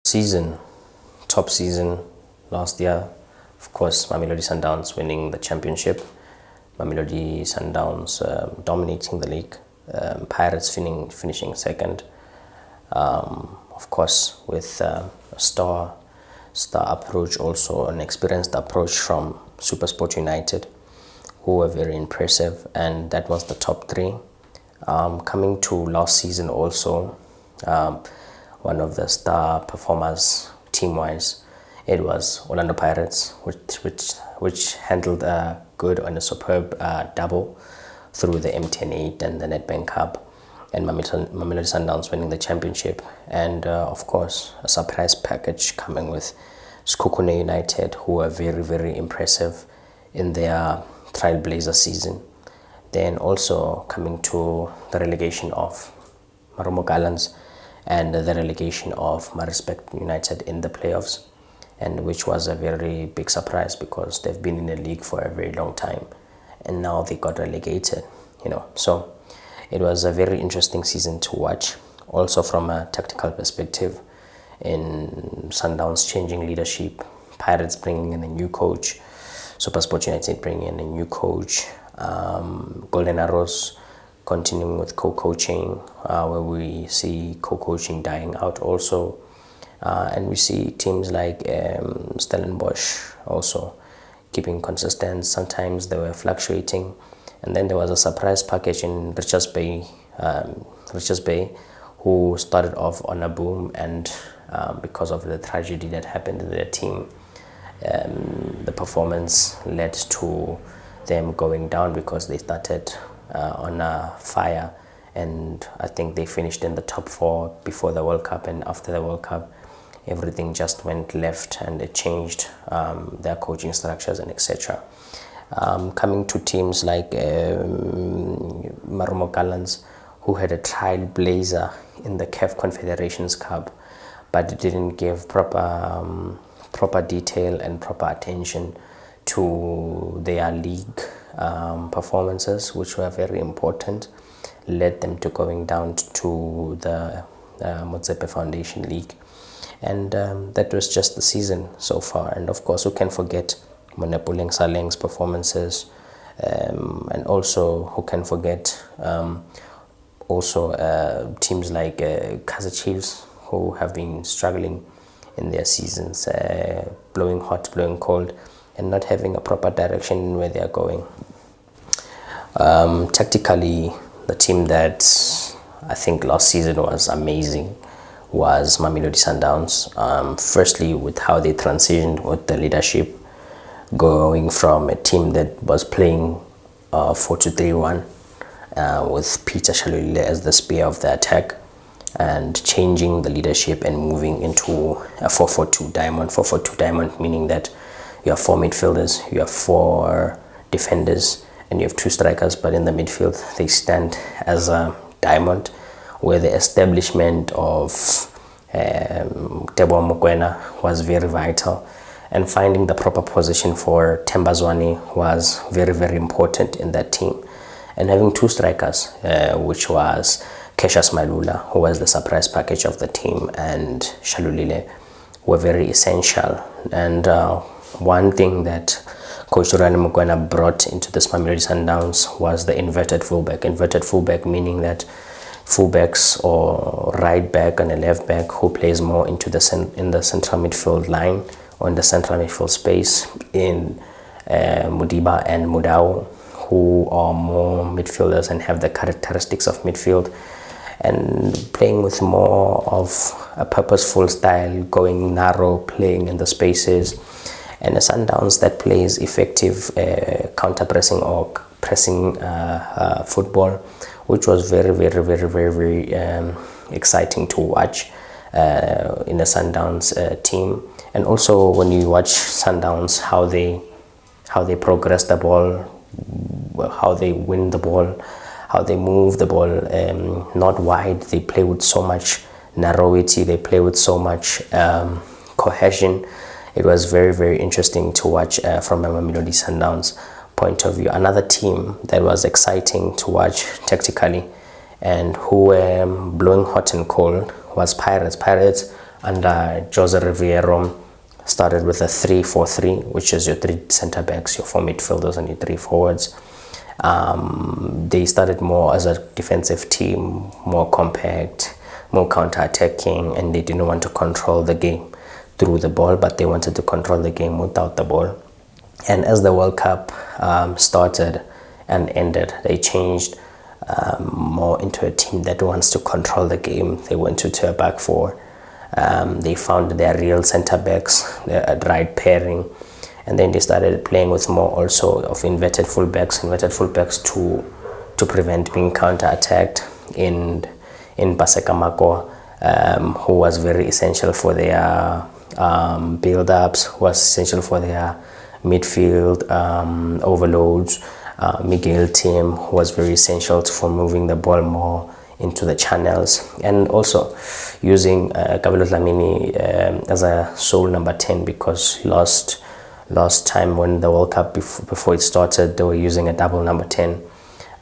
Season, top season last year. Of course, Mamelodi Sundowns winning the championship. Mamelodi Sundowns dominating the league. Pirates finishing second. Of course, with a star approach, also an experienced approach from SuperSport United, who were very impressive, and that was the top three. Coming to last season also, one of the star performers team-wise, it was Orlando Pirates, which handled a good and a superb double through the MTN 8 and the Nedbank Cup, and Mamelodi Sundowns winning the championship, and of course a surprise package coming with Sekhukhune United, who were very, very impressive in their Trailblazer season. Then also coming to the relegation of Marumo Gallants and the relegation of Maritzburg United in the playoffs, and which was a very big surprise because they've been in the league for a very long time and now they got relegated, so it was a very interesting season to watch. Also from a tactical perspective, in Sundowns changing leadership, Pirates bringing in a new coach, SuperSport United bringing in a new coach, Golden Arrows continuing with co-coaching, where we see co-coaching dying out also, and we see teams like Stellenbosch also keeping consistent. Sometimes they were fluctuating, and then there was a surprise package in Richards Bay, who started off on a boom, and because of the tragedy that happened in their team, the performance led to them going down because they started on a fire, and I think they finished in the top 4 before the World Cup, and after the World Cup everything just went left and it changed their coaching structures and etc. Coming to teams like Marumo Gallants, who had a trailblazer in the CAF Confederations Cup, but it didn't give proper detail and proper attention to their league performances, which were very important, led them to going down to the Motsepe Foundation League, and that was just the season so far. And of course, who can forget Monepuleng Saleng's performances, and also who can forget teams like Kaizer Chiefs, who have been struggling in their seasons, blowing hot, blowing cold, and not having a proper direction in where they are going. Tactically, the team that I think last season was amazing was Mamelodi Sundowns. Firstly, with how they transitioned with the leadership, going from a team that was playing 4-2-3-1 with Peter Shalulile as the spear of the attack, and changing the leadership and moving into a 4-4-2 diamond. 4-4-2 diamond meaning that you have 4 midfielders, you have 4 defenders, and you have 2 strikers, but in the midfield they stand as a diamond, where the establishment of Teboho Mokoena was very vital, and finding the proper position for Themba Zwane was very, very important in that team. And having 2 strikers, which was Cassius Malula, who was the surprise package of the team, and Shalulile, were very essential. And one thing that Coach Rani Mokoena brought into this Mamelodi Sundowns was the inverted fullback. Inverted fullback meaning that fullbacks, or right back and a left back, who plays more into the central midfield line or in the central midfield space, in Mudiba and Mudau, who are more midfielders and have the characteristics of midfield, and playing with more of a purposeful style, going narrow, playing in the spaces, and a Sundowns that plays effective counter-pressing or pressing football, which was very, very, very, very, very exciting to watch in a Sundowns team. And also when you watch Sundowns, how they progress the ball, how they win the ball, how they move the ball, not wide. They play with so much narrowity, they play with so much cohesion. It was very, very interesting to watch from a Mamelodi Sundowns point of view. Another team that was exciting to watch tactically and who were blowing hot and cold was Pirates. Pirates under Jose Riviero started with a 3-4-3, which is your 3 center backs, your 4 midfielders, and your 3 forwards. They started more as a defensive team, more compact, more counter-attacking, and they didn't want to control the game through the ball, but they wanted to control the game without the ball. And as the World Cup started and ended, they changed more into a team that wants to control the game. They went to a back 4. They found their real center backs, their right pairing, and then they started playing with more also of inverted fullbacks to prevent being counter-attacked in Paseka, who was very essential for their build-ups, was essential for their midfield overloads. Miguel Tim was very essential for moving the ball more into the channels, and also using Kabelo Dlamini as a sole number 10, because last time when the World Cup before it started, they were using a double number 10.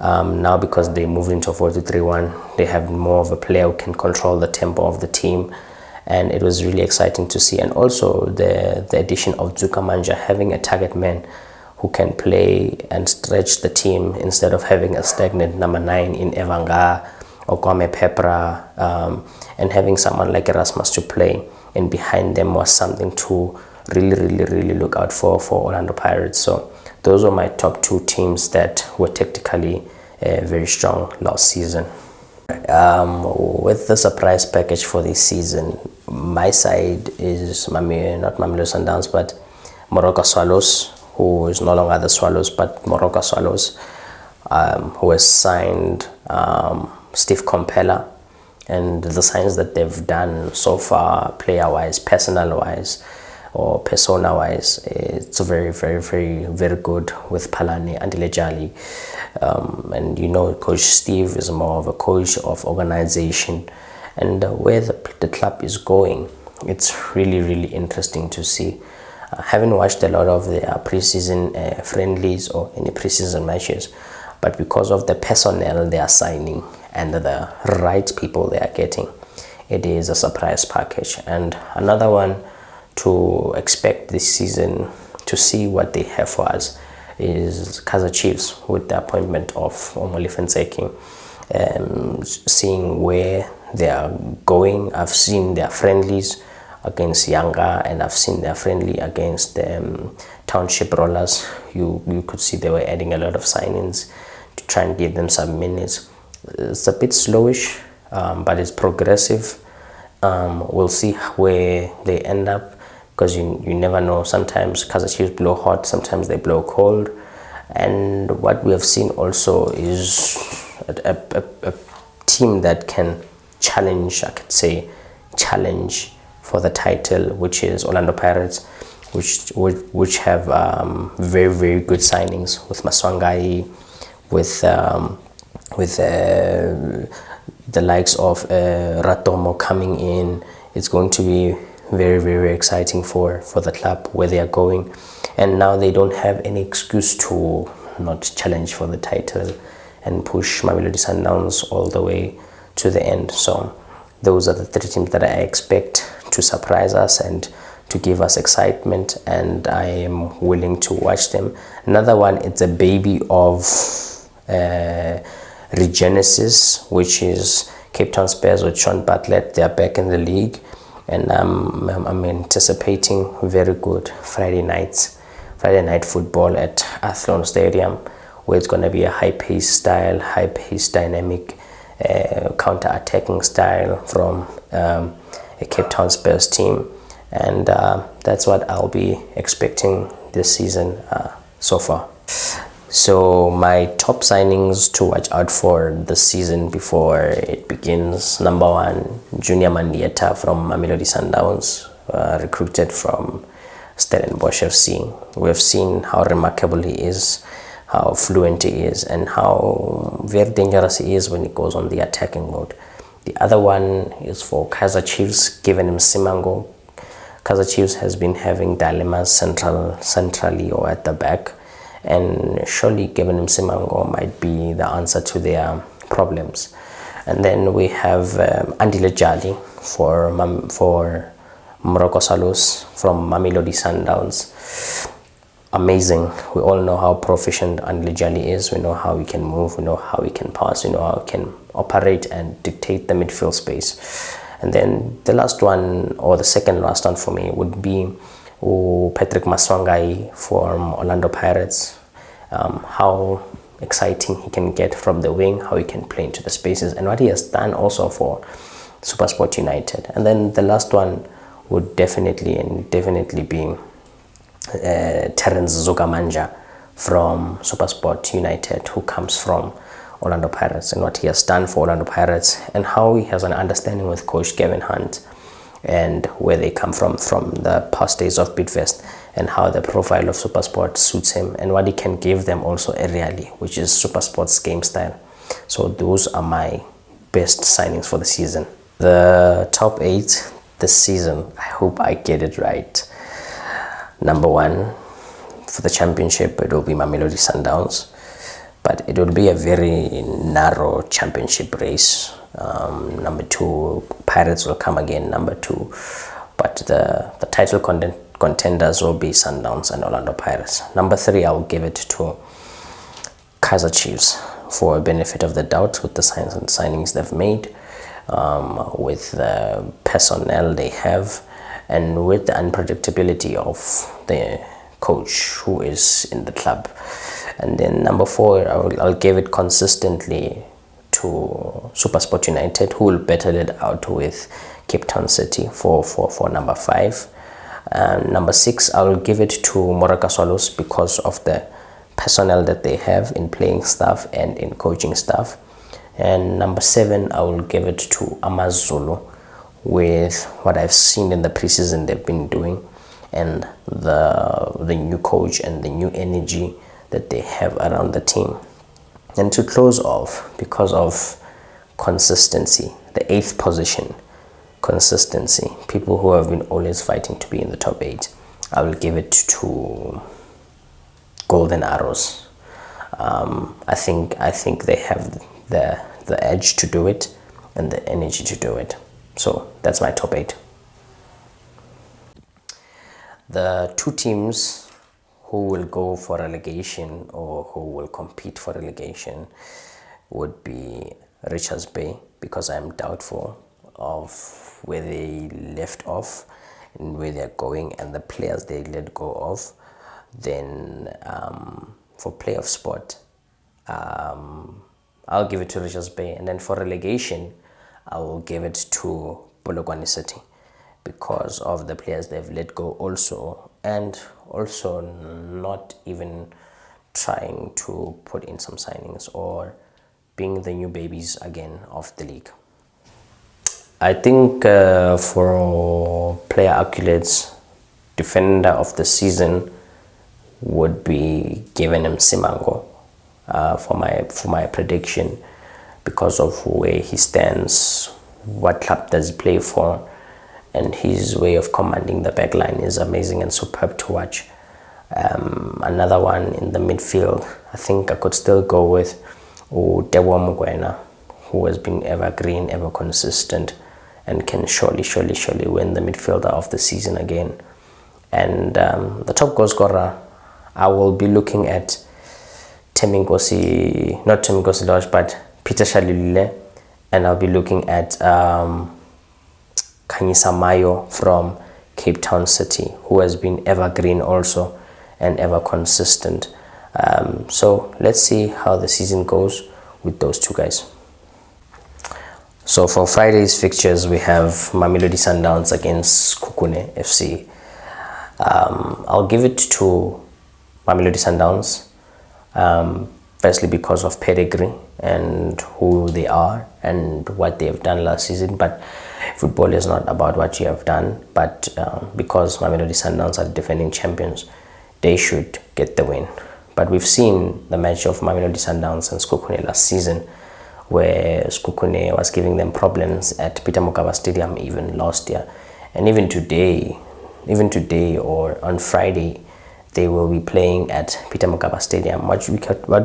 Now because they moved into 4-2-3-1, they have more of a player who can control the tempo of the team, and it was really exciting to see. And also the addition of Zuka Manja, having a target man who can play and stretch the team instead of having a stagnant number 9 in Evanga or Kwame Pepra, and having someone like Erasmus to play, and behind them was something to really look out for Orlando Pirates. So those were my top 2 teams that were tactically very strong last season. With the surprise package for this season, my side is not Mamelodi Sundowns, but Morocco Swallows, who is no longer the Swallows but Morocco Swallows, who has signed Steve Compella, and the signs that they've done so far, player-wise, personal-wise, or persona-wise, it's very good with Palane and Dilejali. And you know, Coach Steve is more of a coach of organization, and where the club is going, it's really interesting to see. I haven't watched a lot of their preseason friendlies or any preseason matches, but because of the personnel they are signing and the right people they are getting, it is a surprise package. And another one to expect this season, to see what they have for us, is Kaizer Chiefs, with the appointment of Omoli Fenseki. Seeing where they are going, I've seen their friendlies against Yanga, and I've seen their friendly against Township Rollers. You could see they were adding a lot of signings to try and give them some minutes. It's a bit slowish, but it's progressive. We'll see where they end up, because you never know. Sometimes Kaizer Chiefs blow hot, sometimes they blow cold. And what we have seen also is a team that can challenge, I could say, challenge for the title, which is Orlando Pirates, which have very good signings with Maswangai, with the likes of Ratomo coming in. It's going to be very exciting for the club, where they are going, and now they don't have any excuse to not challenge for the title and push Mamelodi Sundowns all the way to the end. So those are the 3 teams that I expect to surprise us and to give us excitement, and I am willing to watch them. Another one, it's a baby of Regenesis, which is Cape Town Spurs with Sean Bartlett. They are back in the league, and I'm anticipating very good Friday night football at Athlone Stadium, where it's going to be a high-paced dynamic counter-attacking style from a Cape Town Spurs team, and that's what I'll be expecting this season so far. So my top signings to watch out for this season before it begins: number 1, Junior Mandieta from Mamelodi Sundowns, recruited from Stellenbosch FC. We have seen how remarkable he is, how fluent he is, and how very dangerous he is when he goes on the attacking mode. The other one is for Kaizer Chiefs, given him Simango. Kaizer Chiefs has been having dilemmas centrally or at the back, and surely given him Simango might be the answer to their problems. And then we have Andile Jali for Morocco Salus from Mamelodi Sundowns. Amazing. We all know how proficient Andile Jali is. We know how he can move. We know how he can pass. We know how he can operate and dictate the midfield space. And then the last one, or the second last one for me, would be Patrick Maswangai from Orlando Pirates. How exciting he can get from the wing, how he can play into the spaces, and what he has done also for SuperSport United. And then the last one would definitely be Terence Zugamanja from SuperSport United, who comes from Orlando Pirates, and what he has done for Orlando Pirates, and how he has an understanding with Coach Gavin Hunt and where they come from the past days of Bidvest, and how the profile of SuperSport suits him, and what he can give them also aerially, which is SuperSport's game style. So those are my best signings for the season. The top 8 this season, I hope I get it right. Number 1 for the championship, it will be Mamelodi Sundowns, but it will be a very narrow championship race. Number 2, Pirates will come again, number 2, but the title contenders will be Sundowns and Orlando Pirates. Number 3, I will give it to Kaizer Chiefs for a benefit of the doubt with the signings they've made, with the personnel they have, and with the unpredictability of the coach who is in the club. And then number 4, I'll give it consistently to SuperSport United, who will battle it out with Cape Town City for number 5. Number 6, I will give it to Morocco Swallows because of the personnel that they have in playing staff and in coaching staff. And number 7, I will give it to Amazulu with what I've seen in the preseason they've been doing, and the new coach and the new energy that they have around the team. And to close off, because of consistency, the 8th position, consistency, people who have been always fighting to be in the top 8, I will give it to Golden Arrows. I think they have the edge to do it and the energy to do it. So that's my top 8. The 2 teams who will go for relegation, or who will compete for relegation, would be Richards Bay, because I'm doubtful of where they left off and where they're going and the players they let go of. Then for playoff spot, I'll give it to Richards Bay. And then for relegation, I will give it to Polokwane City because of the players they've let go also, and also not even trying to put in some signings or being the new babies again of the league. I think for player accolades, defender of the season would be given him Simango for my prediction, because of where he stands, what club does he play for, and his way of commanding the back line is amazing and superb to watch. Another one in the midfield, I think I could still go with Teboho Mokoena, who has been evergreen, ever consistent, and can surely win the midfielder of the season again. And the top goal scorer, I will be looking at not Teminkosi Lodge, but Peter Shalilile, and I'll be looking at Kanyisa Mayo from Cape Town City, who has been evergreen also and ever consistent. So let's see how the season goes with those 2 guys. So for Friday's fixtures, we have Mamelodi Sundowns against Kukune FC. I'll give it to Mamelodi Sundowns, firstly because of pedigree and who they are and what they have done last season. But football is not about what you have done, but because Mamelodi Sundowns are defending champions, they should get the win. But we've seen the match of Mamelodi Sundowns and Skokune last season, where Skokune was giving them problems at Peter Mokaba Stadium even last year. And even today or on Friday, they will be playing at Peter Mokaba Stadium. What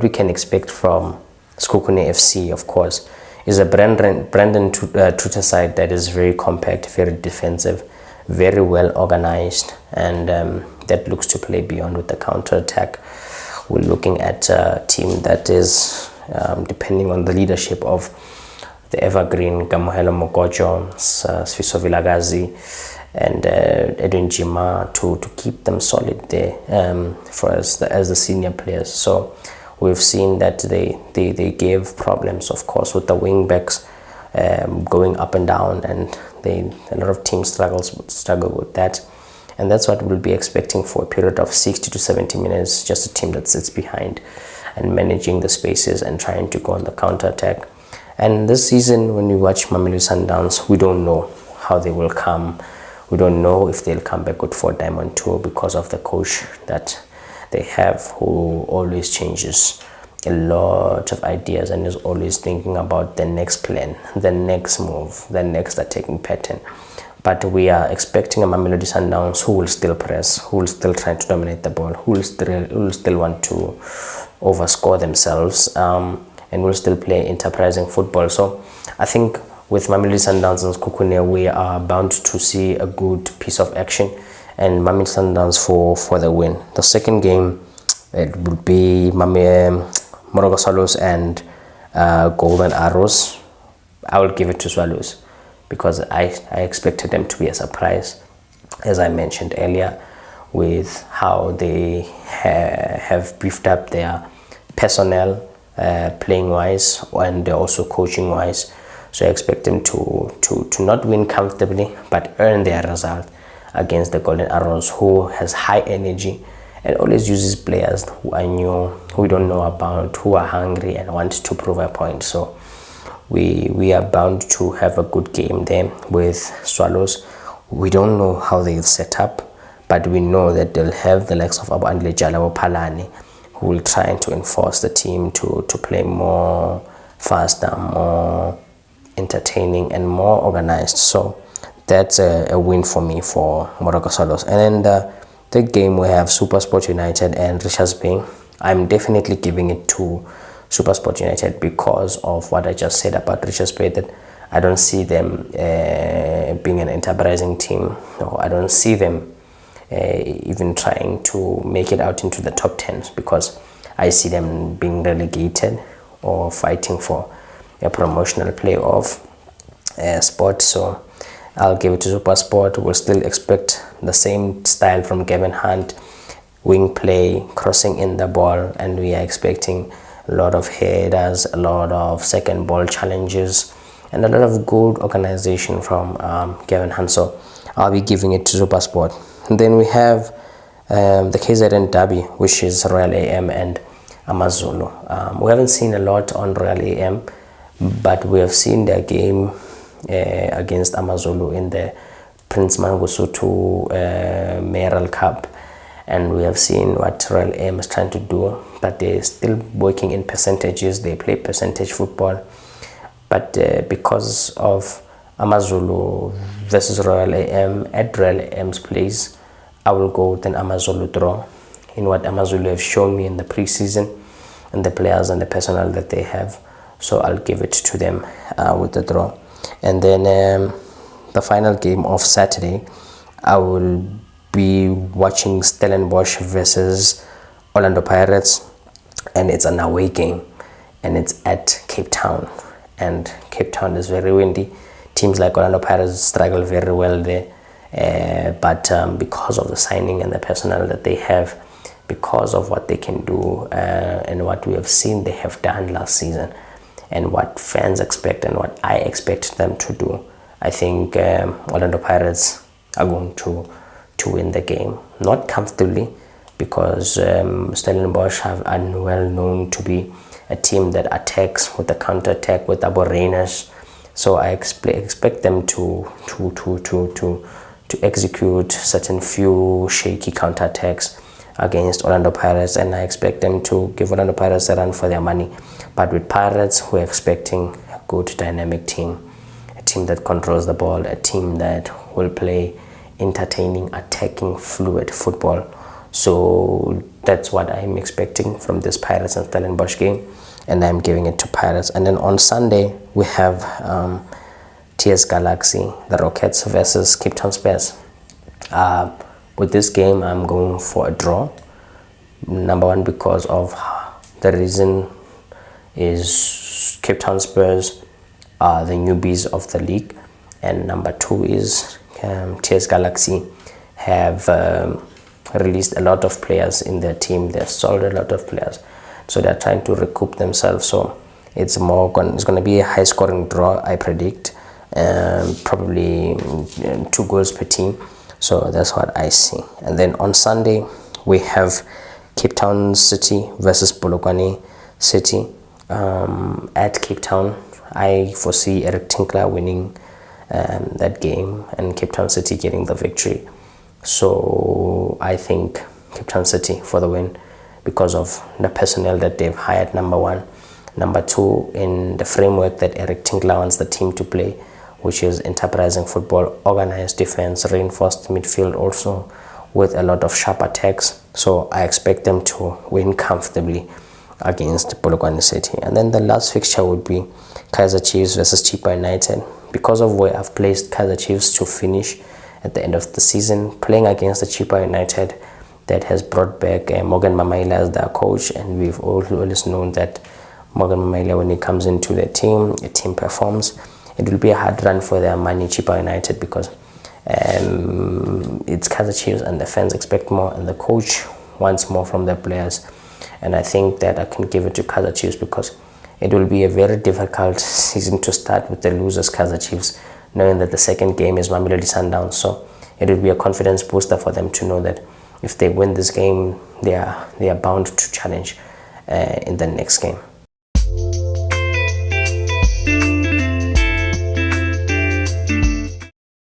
we can expect from Skokune FC, of course, is a Brandon Tuta side that is very compact, very defensive, very well organized, and that looks to play beyond with the counter attack. We're looking at a team that is depending on the leadership of the evergreen Kamohelo Mokojo, Sfiso Vilagazi, and Edwin Jima to keep them solid there for us as the senior players. So we've seen that they gave problems, of course, with the wing backs going up and down, and a lot of teams struggle with that. And that's what we'll be expecting for a period of 60 to 70 minutes, just a team that sits behind and managing the spaces and trying to go on the counter attack. And this season, when we watch Mamelodi Sundowns, we don't know how they will come. We don't know if they'll come back with 4 Diamond Tour because of the coach that they have, who always changes a lot of ideas and is always thinking about the next plan, the next move, the next attacking pattern. But we are expecting a Mamelodi Sundowns who will still press, who will still try to dominate the ball, who will still want to overscore themselves, and will still play enterprising football. So I think with Mamelodi Sundowns and Sekhukhune, we are bound to see a good piece of action, and Mamelodi Sundowns for the win. The second game, it would be Moroka Swallows and Golden Arrows. I will give it to Swallows, because I expected them to be a surprise, as I mentioned earlier, with how they have beefed up their personnel, playing wise, and also coaching wise. So I expect them to not win comfortably, but earn their result against the Golden Arrows, who has high energy and always uses players who are new, who we don't know about, who are hungry and want to prove a point. So we are bound to have a good game there with Swallows. We don't know how they'll set up, but we know that they'll have the likes of Abandile Jalabo Palani, who will try to enforce the team to play more faster, more entertaining, and more organized. So that's a win for me for Moroka Swallows. And then the third game, we have SuperSport United and Richards Bay. I'm definitely giving it to SuperSport United because of what I just said about Richards Bay, that I don't see them being an enterprising team. No, I don't see them even trying to make it out into the top 10, because I see them being relegated or fighting for a promotional playoff spot. So I'll give it to SuperSport. We'll still expect the same style from Gavin Hunt, wing play, crossing in the ball, and we are expecting a lot of headers, a lot of second ball challenges, and a lot of good organization from Gavin Hunt. So I'll be giving it to SuperSport. And then we have the KZN Derby, which is Royal AM and Amazulu. We haven't seen a lot on Royal AM, but we have seen their game against Amazulu in the Prince Mangosuthu Mayoral Cup, and we have seen what Royal AM is trying to do, but they're still working in percentages. They play percentage football, but because of Amazulu versus Royal AM at Royal AM's place, I will go with an Amazulu draw, in what Amazulu have shown me in the preseason and the players and the personnel that they have. So I'll give it to them with the draw. And then the final game of Saturday, I will be watching Stellenbosch versus Orlando Pirates, and it's an away game, and it's at Cape Town, and Cape Town is very windy. Teams like Orlando Pirates struggle very well there, but because of the signing and the personnel that they have, because of what they can do and what we have seen they have done last season, and what fans expect and what I expect them to do, I think Orlando Pirates are going to win the game. Not comfortably, because Stellenbosch are well known to be a team that attacks with the counter attack with Aborenas. So I expect them to execute certain few shaky counter attacks against Orlando Pirates, and I expect them to give Orlando Pirates a run for their money. But with Pirates, we're expecting a good dynamic team, a team that controls the ball, a team that will play entertaining, attacking, fluid football. So that's what I'm expecting from this Pirates and Stellenbosch game, and I'm giving it to Pirates. And then on Sunday, we have TS Galaxy, the Rockets versus Cape Town Spurs. With this game, I'm going for a draw. Number one, because of the reason is Cape Town Spurs are the newbies of the league, and number two is TS Galaxy have released a lot of players in their team. They've sold a lot of players, so they're trying to recoup themselves. So it's going to be a high scoring draw, I predict, probably 2 goals per team. So that's what I see. And then on Sunday we have Cape Town City versus Polokwane City at Cape Town. I foresee Eric Tinkler winning that game and Cape Town City getting the victory. So I think Cape Town City for the win because of the personnel that they've hired, number one. Number two, in the framework that Eric Tinkler wants the team to play, which is enterprising football, organized defense, reinforced midfield also with a lot of sharp attacks. So I expect them to win comfortably against Polokwane City. And then the last fixture would be Kaizer Chiefs versus Chippa United. Because of where I've placed Kaizer Chiefs to finish at the end of the season, playing against the Chippa United that has brought back Morgan Mamaila as their coach, and we've always known that Morgan Mamaila, when he comes into the team performs. It will be a hard run for their money, Chippa United, because it's Kaizer Chiefs and the fans expect more and the coach wants more from their players. And I think that I can give it to Kaizer Chiefs because it will be a very difficult season to start with the losers Kaizer Chiefs, knowing that the second game is Mamelodi Sundowns. So it will be a confidence booster for them to know that if they win this game, they are bound to challenge in the next game.